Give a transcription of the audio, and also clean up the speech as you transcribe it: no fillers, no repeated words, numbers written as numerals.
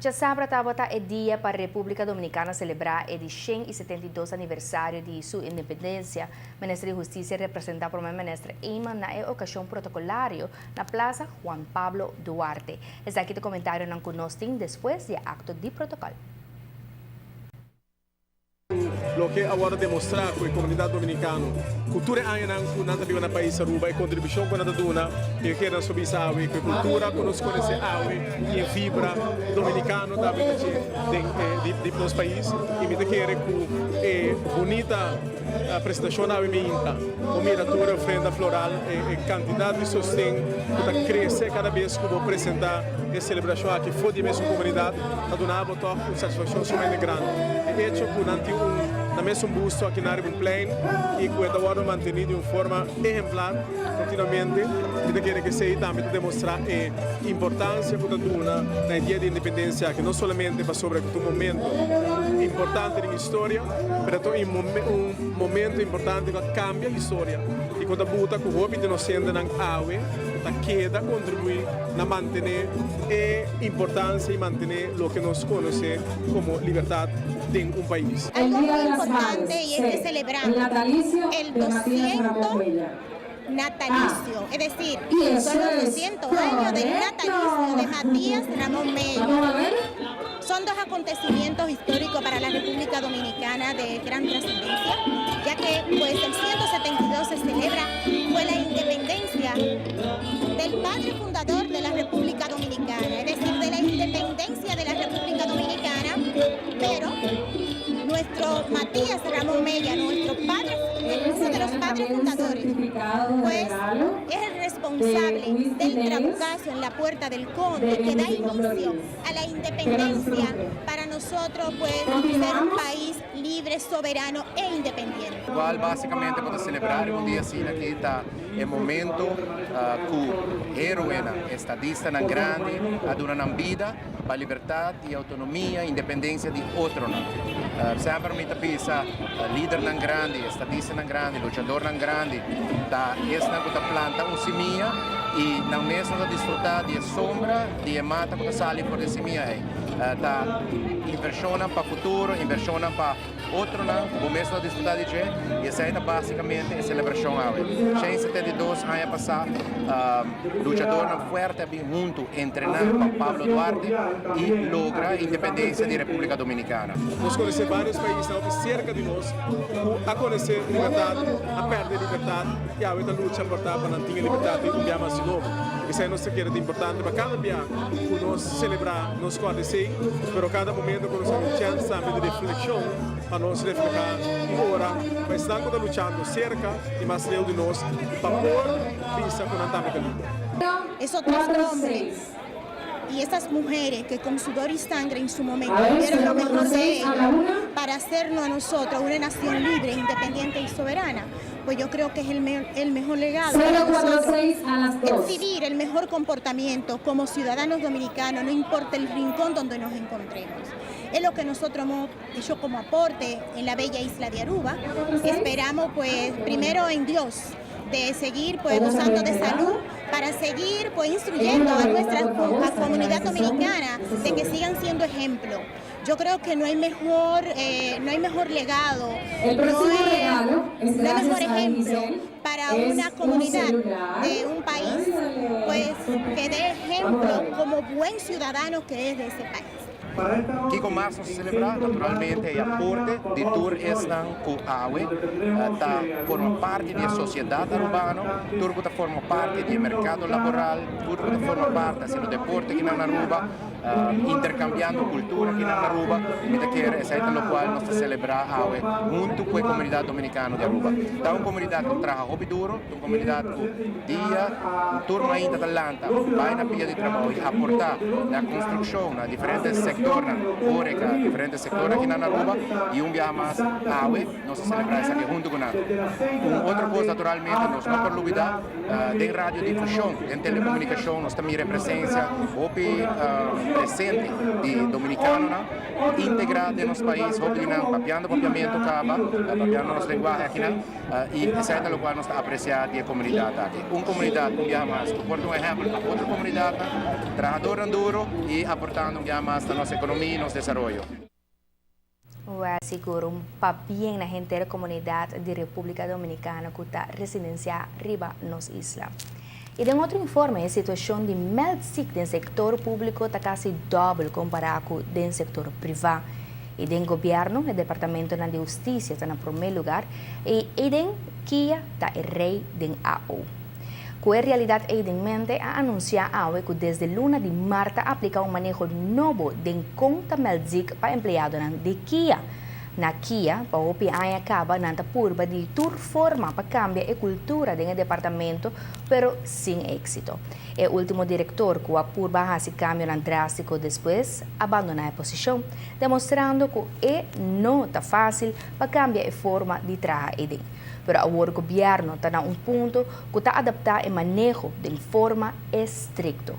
Já sábado é dia para a República Dominicana celebrar o 172 aniversário de sua independência. O Ministro de Justiça representado por o ministro Eyman na ocasião protocolario na Plaza Juan Pablo Duarte. Está aqui o comentário não conosco depois do acto de protocolo. Lo que agora demonstrar com a comunidade dominicana, cultura ainda não vive no país Aruba e contribuição com a duna e que era sobre essa água, com a cultura conosco conhece água e fibra dominicano da de nosso país e me quer que bonita apresentação na minha o miratura ofrenda floral e quantidade de sustém que cresce cada vez que vou apresentar a celebração aqui foi de mesma comunidade a donar botar com satisfação somente grande e hecho com na mesma busto aqui na Ribbon Plain e que é agora mantenido de uma forma exemplar continuamente e quer que seja também demonstrar a importância da duna na dia de independência que não somente para sobre um momento importante na história, mas também um momento importante que cambia a história e quando buta com o hobby de nós sendo na água da queda contribuir a manter a importância e manter o que nós conhecemos como liberdade de un país. Algo muy importante y es que celebramos el 200 natalicio, es decir, son los 200 años del natalicio de Matías Ramón Mella. Son dos acontecimientos históricos para la República Dominicana de gran trascendencia, ya que pues el 172 se celebra fue la independencia del padre fundador de la República Dominicana, es decir, de la independencia de la República Dominicana, pero nuestro Matías Ramón Mella, nuestro padre, uno de los padres fundadores, pues es el responsable del trabucazo en la Puerta del Conde que da inicio a la independencia para nosotros pues ser un país libre, soberano e independiente. Igual basicamente para celebrar un día así, aquí está el momento que heroína estadista tan grande ad una vida para libertad y autonomía, independencia de otro. Sempre mi pensa líder tan grande, estadista tan grande, luchador tan grande, da esta planta un semilla e não mesmo da desfrutar de sombra, de mata que sai por esse semilla aí. Da inversão para o futuro, inversão para outro não, o mesmo da desfrutar de gente, e essa é basicamente a celebração aí. 172 anos passado, luchador não forte bem junto entrenar com Pablo Duarte e logra a independência da República Dominicana. Nós conhecemos vários países cerca de nós, a conhecer liberdade, a perder liberdade e a luta por para manter a liberdade e um dia mais de novo. Isso é nossa querida importante para cada dia que nós celebrar, nós conhecer, mas cada momento que nós temos chance também de reflexão para nós refletir agora, mas estamos lutando cerca e mais de nós para pôr pisa com a também. Esos tres hombres y estas mujeres que con sudor y sangre en su momento dieron lo mejor de ellos para hacernos a nosotros una nación libre, independiente y soberana, pues yo creo que es el mejor legado para nosotros, exhibir el mejor comportamiento como ciudadanos dominicanos, no importa el rincón donde nos encontremos. Es lo que nosotros hemos hecho como aporte en la bella isla de Aruba. Esperamos pues primero en Dios de seguir pues gozando de salud para seguir pues instruyendo a nuestra comunidad dominicana de que sigan siendo ejemplo. Yo creo que no hay mejor legado, no hay mejor ejemplo para una comunidad de un país pues que dé ejemplo como buen ciudadano que es de ese país. Que começam a celebrar naturalmente o aporte de tour estão com a água, forma parte da sociedade urbana, tudo forma parte do mercado laboral, tudo forma parte do deporte aqui na Aruba, intercambiando cultura aqui na Aruba, e é o qual nós celebramos a água junto com a comunidade dominicana de Aruba. É uma comunidade que trabalha hobby duro, uma comunidade que dia, turma ainda de Atlanta, vai na pia de trabalho e aportar na construção, na diferentes sectores, Oreca, diferentes sectores aqui na Aruba e dia mais água, nós celebramos isso aqui junto com ela. Outra coisa, naturalmente, nós não podemos olvidar de radiodifusão, em telecomunicação, nós também representamos presente de dominicano integrado en los países, papiando papiamento caba, papiando los lenguajes aquí, y eso es lo cual nos aprecia de comunidad aquí. Una comunidad, un día más, por un ejemplo, a otra comunidad, trabajadora duro y aportando un día más a nuestra economía y nuestro desarrollo. Seguro un papel na gente da comunidade de República Dominicana que está residenciada riba nos isla. E em outro informe, a situação de melzik no setor público está quase doble comparado com o setor privado. E do governo, o Departamento de Justiça está no primeiro lugar e o Kia está o rei do AO. Com a realidade em mente, a anunciar AO que desde luna de março aplica manejo novo de conta melzik para empregados de Kia. Na Kia, para o PI acaba na purba de tur forma para cambiar a cultura do departamento, pero sem êxito. O último diretor que a purba esse cambio drástico depois abandonou a posição, demonstrando que não está fácil para cambiar a forma de trabalhar. Pero agora o governo está em ponto que está adaptado ao manejo de forma estricta.